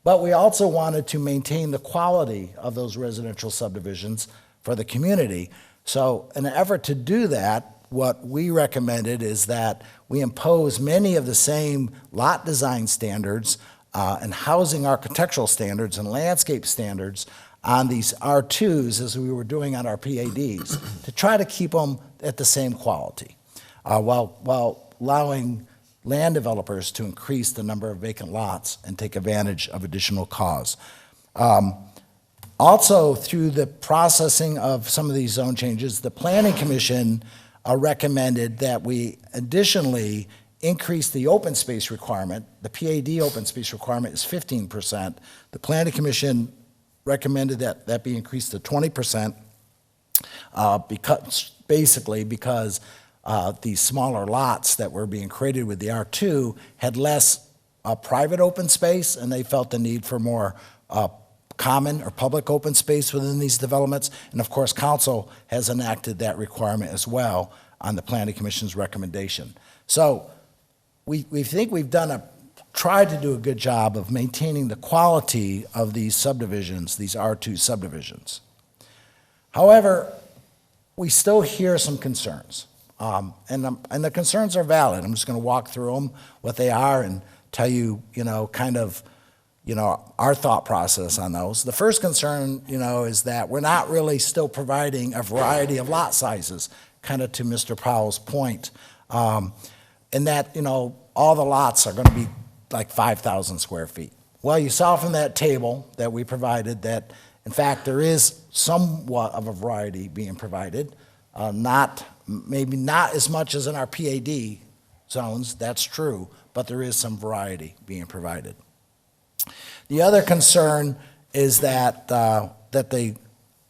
But we also wanted to maintain the quality of those residential subdivisions for the community. So in an effort to do that, what we recommended is that we impose many of the same lot design standards and housing architectural standards and landscape standards on these R2s as we were doing on our PADs to try to keep them at the same quality while allowing land developers to increase the number of vacant lots and take advantage of additional cause. Also, through the processing of some of these zone changes, the Planning Commission recommended that we additionally increase the open space requirement. The PAD open space requirement is 15%. The Planning Commission recommended that that be increased to 20%, because these smaller lots that were being created with the R2 had less private open space, and they felt the need for more common or public open space within these developments. And of course, council has enacted that requirement as well on the Planning Commission's recommendation. So we think we've tried to do a good job of maintaining the quality of these subdivisions, these R2 subdivisions. However, we still hear some concerns. And the concerns are valid. I'm just going to walk through them, what they are, and tell you, our thought process on those. The first concern, is that we're not really still providing a variety of lot sizes, kind of to Mr. Powell's point, and that, all the lots are going to be like 5,000 square feet. Well, you saw from that table that we provided that, in fact, there is somewhat of a variety being provided, maybe not as much as in our PAD zones, that's true, but there is some variety being provided. The other concern is that the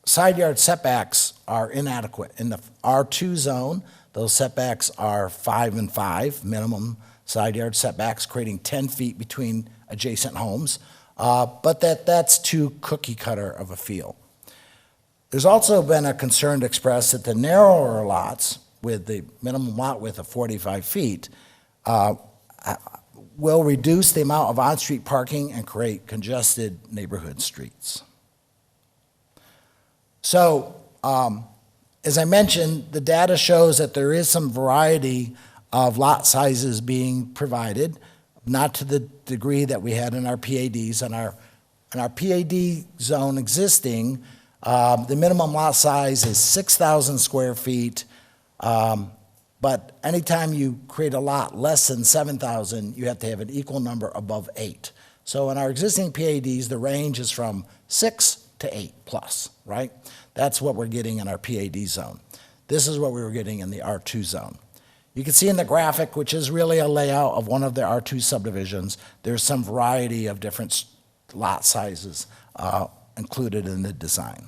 side yard setbacks are inadequate. In the R2 zone, those setbacks are 5 and 5, minimum side yard setbacks, creating 10 feet between adjacent homes, but that's too cookie cutter of a feel. There's also been a concern expressed that the narrower lots with the minimum lot width of 45 feet will reduce the amount of on-street parking and create congested neighborhood streets. So, as I mentioned, the data shows that there is some variety of lot sizes being provided, not to the degree that we had in our PADs. In our PAD zone existing, the minimum lot size is 6,000 square feet, but anytime you create a lot less than 7,000, you have to have an equal number above 8. So in our existing PADs, the range is from 6 to 8 plus, right? That's what we're getting in our PAD zone. This is what we were getting in the R2 zone. You can see in the graphic, which is really a layout of one of the R2 subdivisions, there's some variety of different lot sizes included in the design.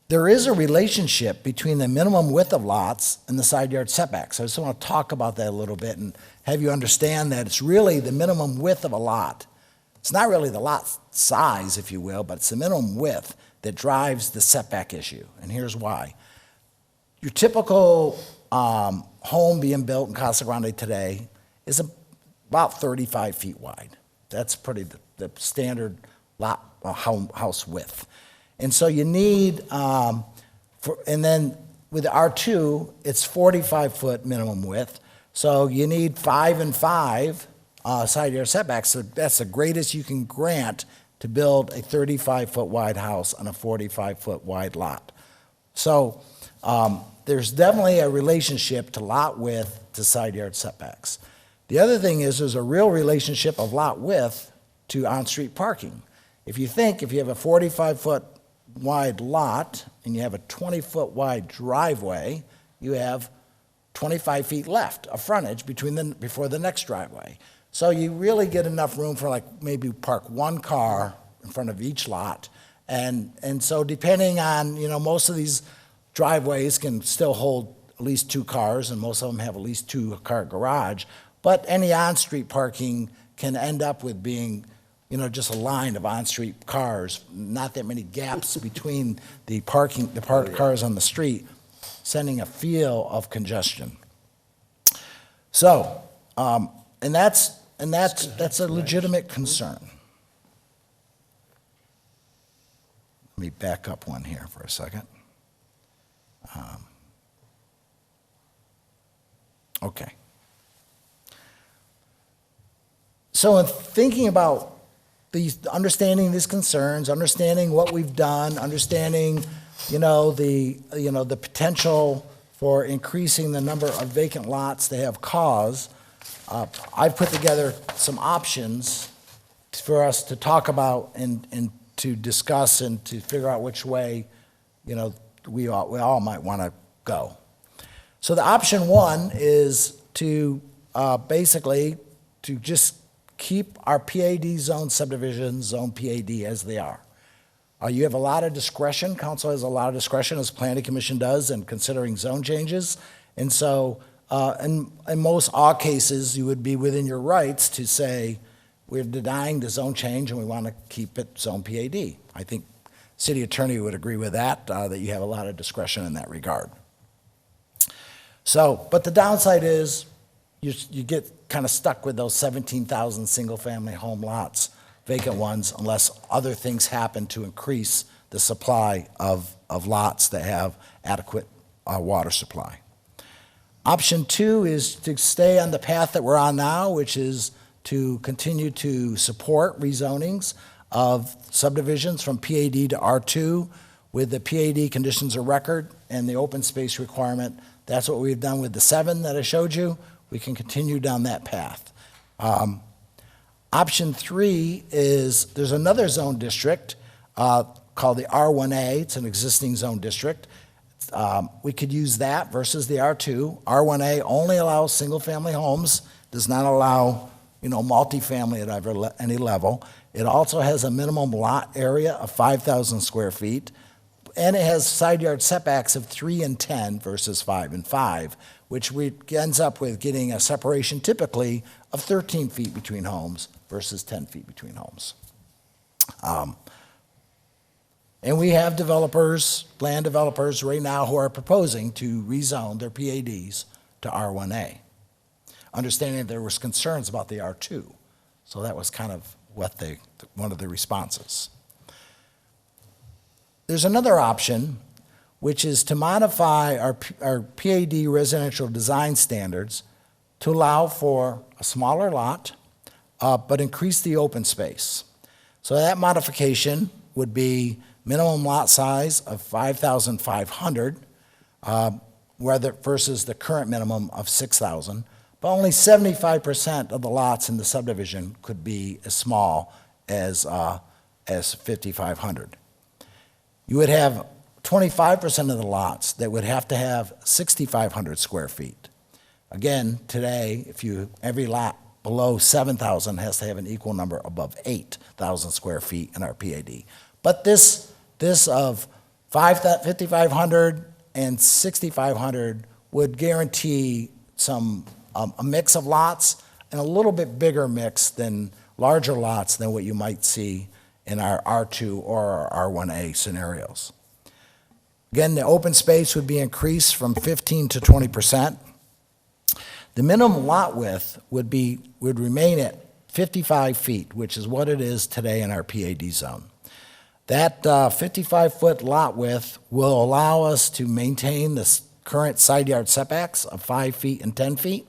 There is a relationship between the minimum width of lots and the side yard setbacks. I just want to talk about that a little bit and have you understand that it's really the minimum width of a lot. It's not really the lot size, if you will, but it's the minimum width that drives the setback issue. And here's why. Your typical home being built in Casa Grande today is about 35 feet wide. That's pretty the standard lot house width. And so you need, and then with the R2, it's 45-foot minimum width. So you need 5 and 5 side yard setbacks. So that's the greatest you can grant to build a 35-foot wide house on a 45-foot wide lot. So there's definitely a relationship to lot width to side yard setbacks. The other thing is there's a real relationship of lot width to on-street parking. If you have a 45-foot wide lot and you have a 20-foot wide driveway, you have 25 feet left of frontage before the next driveway. So you really get enough room for maybe park one car in front of each lot. And so depending on, most of these driveways can still hold at least 2 cars, and most of them have at least 2-car garage. But any on-street parking can end up with being just a line of on-street cars, not that many gaps between the parked cars on the street, sending a feel of congestion. So, and that's a legitimate concern. Let me back up one here for a second. Okay. So in thinking about understanding these concerns, understanding what we've done, understanding, the potential for increasing the number of vacant lots they have caused, I've put together some options for us to talk about and to discuss and to figure out which way, we all might want to go. So the option one is to basically to just keep our PAD zone subdivisions, zone PAD as they are. You have a lot of discretion, council has a lot of discretion, as planning commission does, in considering zone changes. And so, in most all cases, you would be within your rights to say, we're denying the zone change and we want to keep it zone PAD. I think city attorney would agree with that, that you have a lot of discretion in that regard. So, but the downside is you get kind of stuck with those 17,000 single-family home lots, vacant ones, unless other things happen to increase the supply of lots that have adequate water supply. Option two is to stay on the path that we're on now, which is to continue to support rezonings of subdivisions from PAD to R2 with the PAD conditions of record and the open space requirement. That's what we've done with the 7 that I showed you. We can continue down that path. Option 3 is there's another zone district called the R1A. It's an existing zone district. We could use that versus the R2. R1A only allows single-family homes, does not allow multifamily at any level. It also has a minimum lot area of 5,000 square feet, and it has side yard setbacks of 3 and 10 versus 5 and 5, which ends up with getting a separation typically of 13 feet between homes versus 10 feet between homes. And we have developers, land developers right now who are proposing to rezone their PADs to R1A, understanding that there was concerns about the R2. So that was kind of one of the responses. There's another option, which is to modify our PAD residential design standards to allow for a smaller lot, but increase the open space. So that modification would be minimum lot size of 5,500, versus the current minimum of 6,000. But only 75% of the lots in the subdivision could be as small as 5,500. You would have 25% of the lots that would have to have 6,500 square feet. Again, today, every lot below 7,000 has to have an equal number above 8,000 square feet in our PAD. But this of 5,500 and 6,500 would guarantee a mix of lots and a little bit bigger mix than larger lots than what you might see in our R2 or our R1A scenarios. Again, the open space would be increased from 15 to 20%. The minimum lot width would remain at 55 feet, which is what it is today in our PAD zone. That 55-foot lot width will allow us to maintain the current side yard setbacks of 5 feet and 10 feet,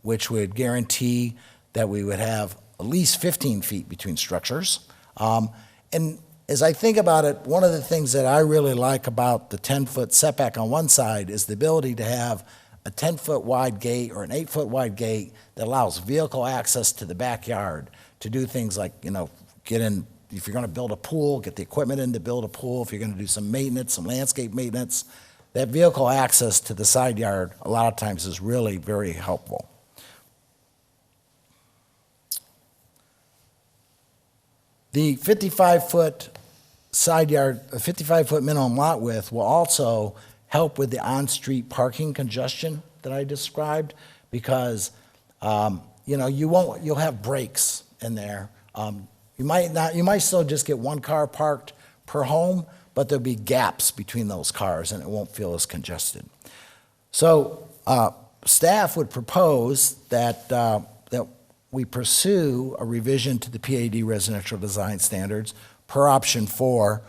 which would guarantee that we would have at least 15 feet between structures. And as I think about it, one of the things that I really like about the 10-foot setback on one side is the ability to have a 10-foot wide gate or an 8-foot wide gate that allows vehicle access to the backyard to do things like, get in. If you're going to build a pool, get the equipment in to build a pool. If you're going to do some maintenance, some landscape maintenance, that vehicle access to the side yard a lot of times is really very helpful. The 55-foot side yard, 55-foot minimum lot width will also help with the on-street parking congestion that I described because, you'll have breaks in there. You might still just get one car parked per home, but there'll be gaps between those cars and it won't feel as congested. So staff would propose that we pursue a revision to the PAD residential design standards per option 4.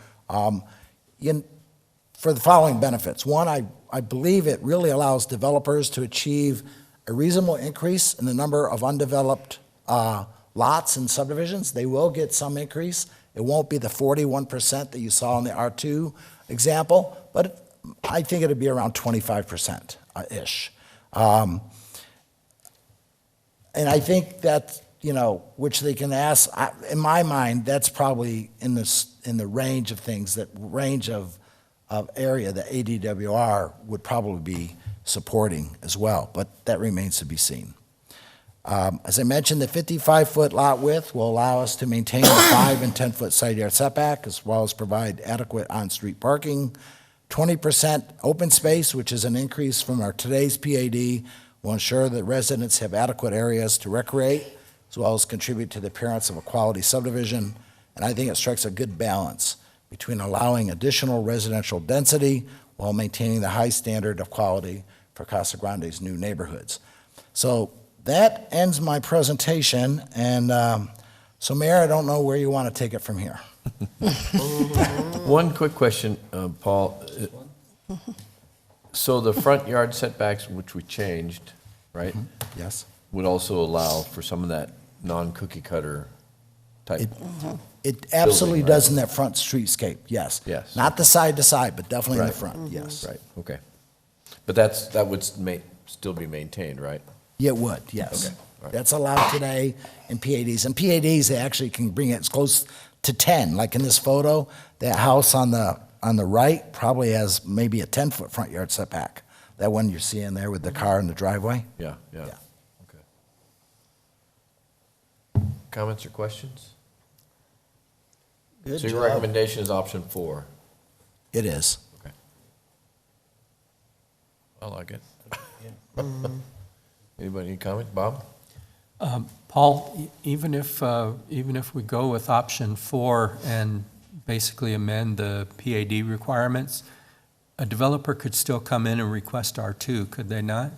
for the following benefits. One, I believe it really allows developers to achieve a reasonable increase in the number of undeveloped lots and subdivisions. They will get some increase. It won't be the 41% that you saw in the R2 example, but I think it'd be around 25%-ish. And I think that, which they can ask, in my mind, that's probably in the range of things, that range of area that ADWR would probably be supporting as well, but that remains to be seen. As I mentioned, the 55-foot lot width will allow us to maintain the 5 and 10-foot side yard setback, as well as provide adequate on-street parking. 20% open space, which is an increase from our today's PAD, will ensure that residents have adequate areas to recreate, as well as contribute to the appearance of a quality subdivision. And I think it strikes a good balance between allowing additional residential density while maintaining the high standard of quality for Casa Grande's new neighborhoods. So that ends my presentation, and so Mayor, I don't know where you want to take it from here. One quick question, Paul. So the front yard setbacks, which we changed, right, Yes? would also allow for some of that non-cookie cutter type? It absolutely Building, right? does in that front streetscape, yes. Yes. Not the side to side, but definitely in the Right. front, yes. Right, okay. But that would still be maintained, right? Yeah, it would, yes. Okay, all right. That's allowed today in PADs. And PADs, they actually can bring it as close to 10. Like in this photo, that house on the right probably has maybe a 10-foot front yard setback. That one you're seeing there with the car in the driveway. Yeah, yeah. Yeah. Okay. Comments or questions? Good So your job. recommendation is option 4? It is. Okay. I like it. Anybody, any comment? Bob? Paul, even if we go with option 4 and basically amend the PAD requirements, a developer could still come in and request R2, could they not?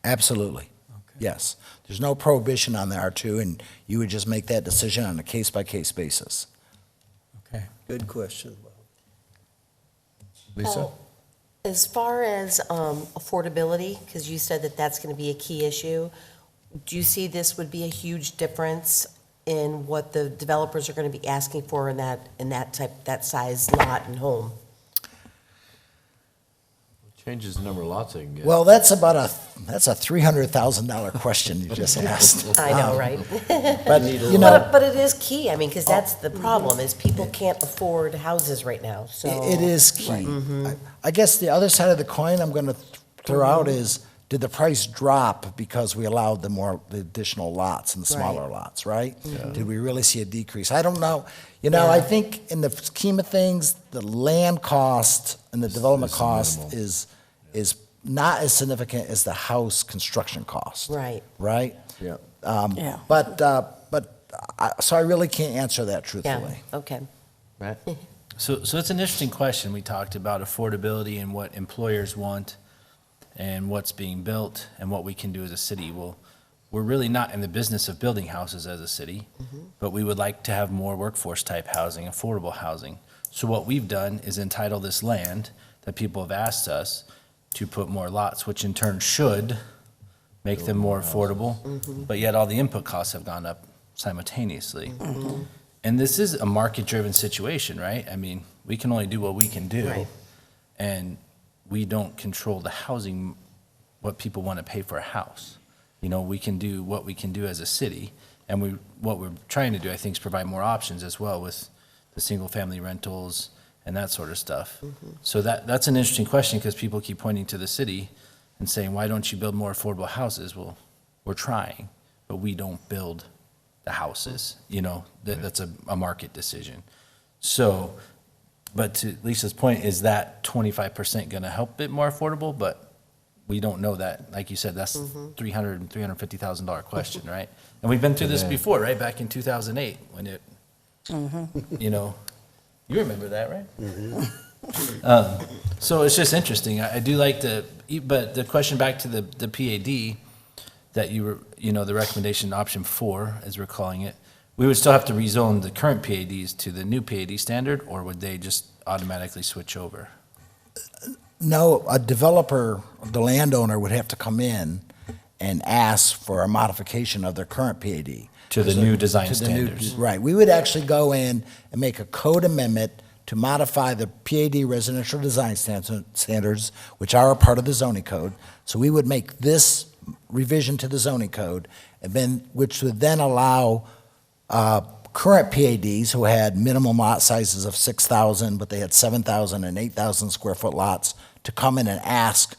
Absolutely. Okay. Yes. There's no prohibition on the R2, and you would just make that decision on a case-by-case basis. Okay. Good question, Bob. Lisa? Paul, as far as affordability, because you said that that's going to be a key issue, do you see this would be a huge difference in what the developers are going to be asking for in that size lot and home? Changes the number of lots they can get. Well, that's a $300,000 question you just asked. I know, right? But, you know, But it is key, I mean, because that's the problem, is people can't afford houses right now, so. it is key. I guess the other side of the coin I'm going to throw out is, did the price drop because we allowed the additional lots and the smaller Right. lots, right? Did we really see a decrease? I don't know. You know, I think in the scheme of things, the land cost and the development It's cost minimal. is not as significant as the house construction cost. Right. Right? Yeah. Yeah. So I really can't answer that Yeah, truthfully. okay. Matt? So it's an interesting question. We talked about affordability and what employers want and what's being built and what we can do as a city. Well, we're really not in the business of building houses as a city, but we would like to have more workforce-type housing, affordable housing. So what we've done is entitle this land that people have asked us to put more lots, which in turn should make them more affordable, but yet all the input costs have gone up simultaneously. And this is a market-driven situation, right? I mean, we can only do what we can do. Right. And we don't control the housing, what people want to pay for a house. You know, we can do what we can do as a city, and what we're trying to do, I think, is provide more options as well with the single-family rentals and that sort of stuff. So that's an interesting question, because people keep pointing to the city and saying, why don't you build more affordable houses? Well, we're trying, but we don't build the houses, you know, that's a market decision. So, but to Lisa's point, is that 25% going to help it more affordable? But we don't know that. Like you said, that's $300,000 and $350,000 question, right? And we've been through this before, right? Back in 2008, when it, you know, you remember that, right? So it's just interesting. I do like but the question back to the PAD that the recommendation option 4, as we're calling it, we would still have to rezone the current PADs to the new PAD standard, or would they just automatically switch over? No, a developer, the landowner would have to come in and ask for a modification of their current PAD. To the new design To the new- standards. Right. We would actually go in and make a code amendment to modify the PAD residential design standards, which are a part of the zoning code. So we would make this revision to the zoning code, and then, which would then allow current PADs who had minimum lot sizes of 6,000, but they had 7,000 and 8,000 square foot lots, to come in and ask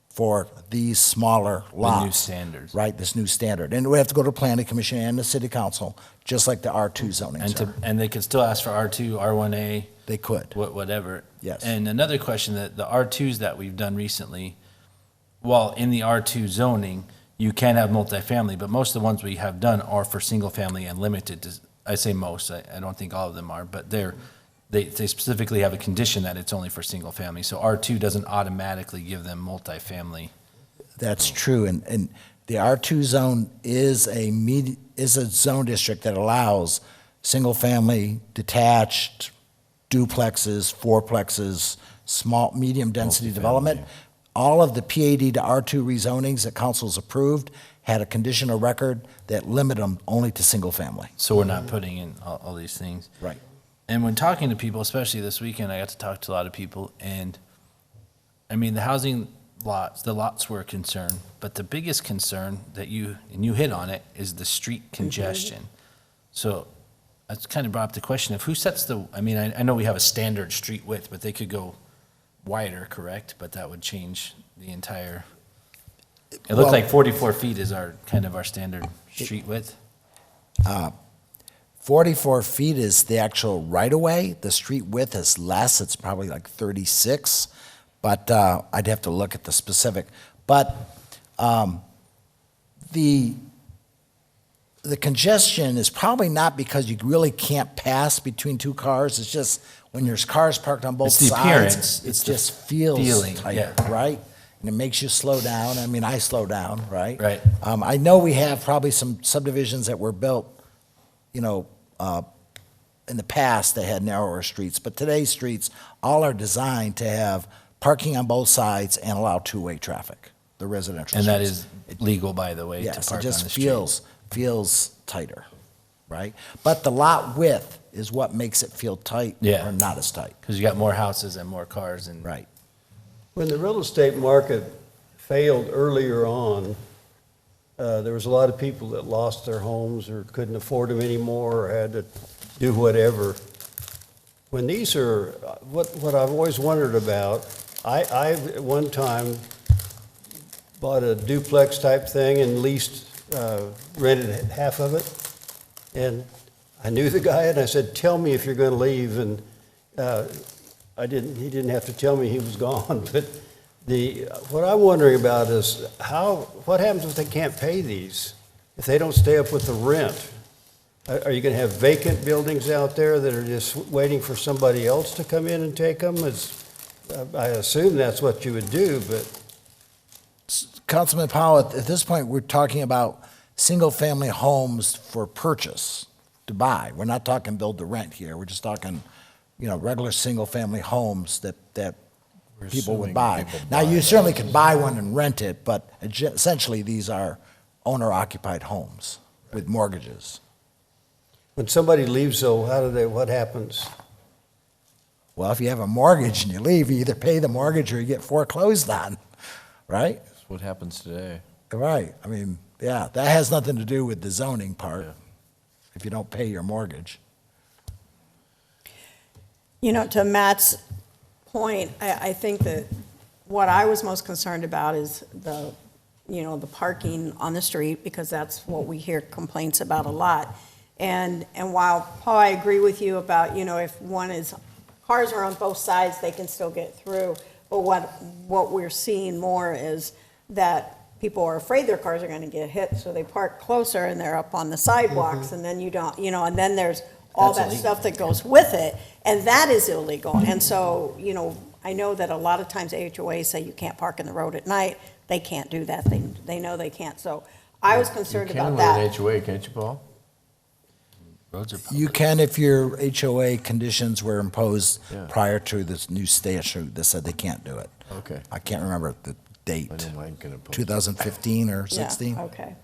for these smaller lots. The new standards. Right, this new standard. And we have to go to the planning commission and the city council, just like the R2 zonings are. And they could still ask for R2, R1A, They could, whatever. yes. And another question, that the R2s that we've done recently, while in the R2 zoning, you can have multifamily, but most of the ones we have done are for single family and limited to, I say most, I don't think all of them are, but they specifically have a condition that it's only for single family. So R2 doesn't automatically give them multifamily. That's true, and the R2 zone is a zone district that allows single-family, detached, duplexes, fourplexes, small, medium-density development. All of the PAD to R2 rezonings that council's approved had a conditional record that limited them only to single-family. So we're not putting in all these things. Right. And when talking to people, especially this weekend, I got to talk to a lot of people, and I mean, the housing lots, the lots were a concern, but the biggest concern that you hit on it, is the street congestion. So that's kind of brought up the question of who sets I mean, I know we have a standard street width, but they could go wider, correct? But that would change the entire, it looked Well- like 44 feet is kind of our standard street width. 44 feet is the actual right-of-way. The street width is less, it's probably like 36, but I'd have to look at the specific. But the congestion is probably not because you really can't pass between two cars. It's just when there's cars parked on both It's the sides, appearance. it It's the just feels feeling, tighter, yeah. right? And it makes you slow down. I mean, I slow down, right? Right. I know we have probably some subdivisions that were built, in the past that had narrower streets, but today's streets all are designed to have parking on both sides and allow two-way traffic, the residential And that streets. is legal, by the way, to Yes, it park on the just street. feels tighter, right? But the lot width is what makes it feel tight Yeah. or not as tight. Because you got more houses and more cars and. Right. When the real estate market failed earlier on, there was a lot of people that lost their homes or couldn't afford them anymore or had to do whatever. When these are, what I've always wondered about, I at one time bought a duplex type thing and rented half of it. And I knew the guy and I said, tell me if you're going to leave. And he didn't have to tell me he was gone. But what I'm wondering about is what happens if they can't pay these? If they don't stay up with the rent? Are you going to have vacant buildings out there that are just waiting for somebody else to come in and take them? I assume that's what you would do, but Councilman Powell, at this point, we're talking about single-family homes for purchase, to buy. We're not talking build to rent here. We're just talking, regular single-family homes that people would assuming buy. people Now, buy you those. certainly could buy one and rent it, but essentially, these are owner-occupied homes with mortgages. when somebody leaves, though, what happens? Well, if you have a mortgage and you leave, you either pay the mortgage or you get foreclosed on, right? That's what happens today. Right. I mean, yeah, that has nothing to do with the zoning part, if you don't pay your mortgage. To Matt's point, I think that what I was most concerned about is the parking on the street, because that's what we hear complaints about a lot. And while, Paul, I agree with you about, if cars are on both sides, they can still get through. But what we're seeing more is that people are afraid their cars are going to get hit, so they park closer and they're up on the sidewalks, and then you don't, and then there's all That's that illegal. stuff that goes with it, and that is illegal. And so, I know that a lot of times HOAs say you can't park in the road at night. They can't do that. They know they can't. So I was concerned about that. You can with an HOA, can't you, Paul? Roads are public. You can if your HOA conditions were imposed Yeah. prior to this new statute that said they can't do it. Okay. I can't remember the date, I know mine can oppose. 2015 or Yeah, 16? okay.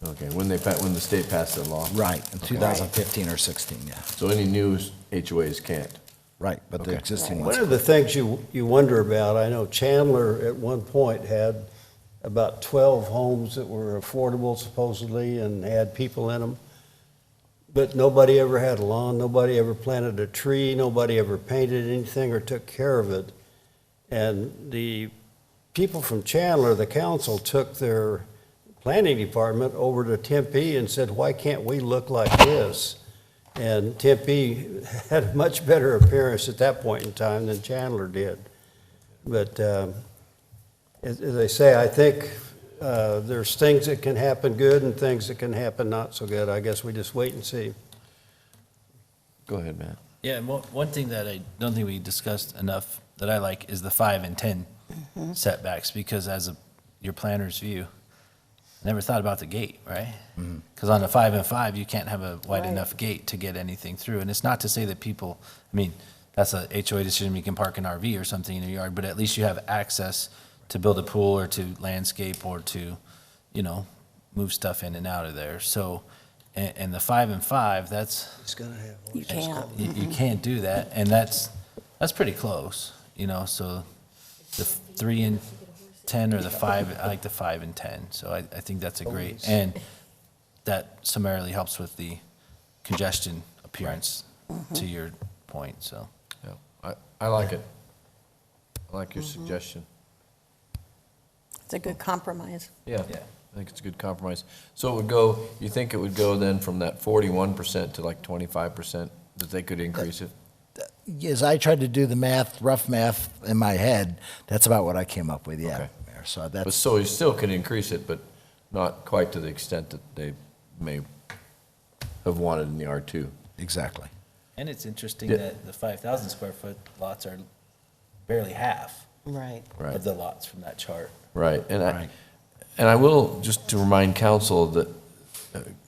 Okay, when the state passed the law. Right, in 2015 or 16, yeah. So any new HOAs can't. Right, but the Okay. existing One ones. of the things you wonder about, I know Chandler at one point had about 12 homes that were affordable supposedly and had people in them. But nobody ever had a lawn, nobody ever planted a tree, nobody ever painted anything or took care of it. And the people from Chandler, the council, took their planning department over to Tempe and said, why can't we look like this? And Tempe had a much better appearance at that point in time than Chandler did. But as I say, I think there's things that can happen good and things that can happen not so good. I guess we just wait and see. Go ahead, Matt. Yeah, and one thing that I don't think we discussed enough that I like is the 5 and 10 setbacks, because as your planner's view, I never thought about the gate, right? Because on a 5 and 5, you can't have a wide Right. enough gate to get anything through. And it's not to say that people, I mean, that's a HOA decision, you can park an RV or something in your yard, but at least you have access to build a pool or to landscape or to, move stuff in and out of there. So, and the 5 and 5, that's, It's gonna have. You can't. you can't do that, and that's pretty close, so the 3 and 10 or the 5, I like the 5 and 10, so I think that's a great, and that summarily helps with the congestion appearance, to your point, so. Yeah, I like it. I like your suggestion. It's a good compromise. Yeah, Yeah. I think it's a good compromise. So it would go, you think it would go then from that 41% to like 25%, that they could increase it? As I tried to do the math, rough math in my head, that's about what I came up with, yeah. Okay. Mayor. So But that's, so you still could increase it, but not quite to the extent that they may have wanted in the R2. exactly. And it's interesting Yeah. that the 5,000 square foot lots are barely half Right. Right. of the lots from that chart. Right, and Right. I will, just to remind council that,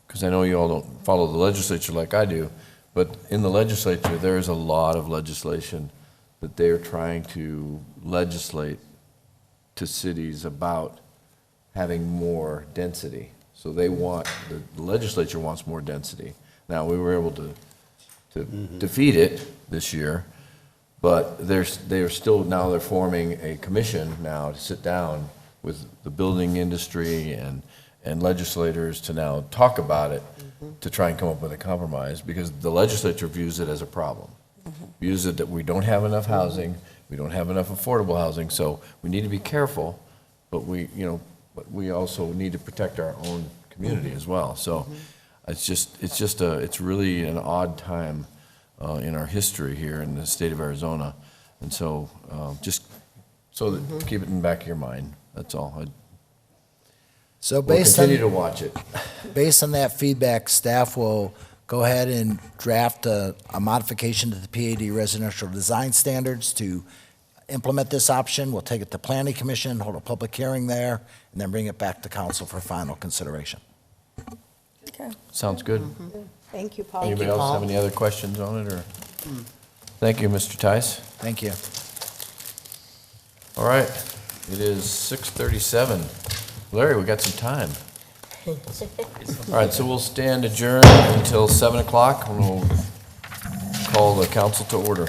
because I know you all don't follow the legislature like I do, but in the legislature, there is a lot of legislation that they're trying to legislate to cities about having more density. So they want, the legislature wants more density. Now, we were able to defeat it this year, but they're still, now they're forming a commission now to sit down with the building industry and legislators to now talk about it, to try and come up with a compromise, because the legislature views it as a problem. Views it that we don't have enough housing, we don't have enough affordable housing, so we need to be careful, but but we also need to protect our own community as well. So it's really an odd time in our history here in the state of Arizona. And so, just so that, keep it in the back of your mind, that's all. So We'll based continue to on, watch it. based on that feedback, staff will go ahead and draft a modification to the PAD residential design standards to implement this option. We'll take it to planning commission, hold a public hearing there, and then bring it back to council for final consideration. Okay. Sounds good. Thank you, Paul. Thank you, Anybody else Paul. have any other questions on it, or? Thank you, Mr. Tice. Thank you. All right, it is 6:37. Larry, we got some time. All right, so we'll stand adjourned until 7 o'clock, and we'll call the council to order.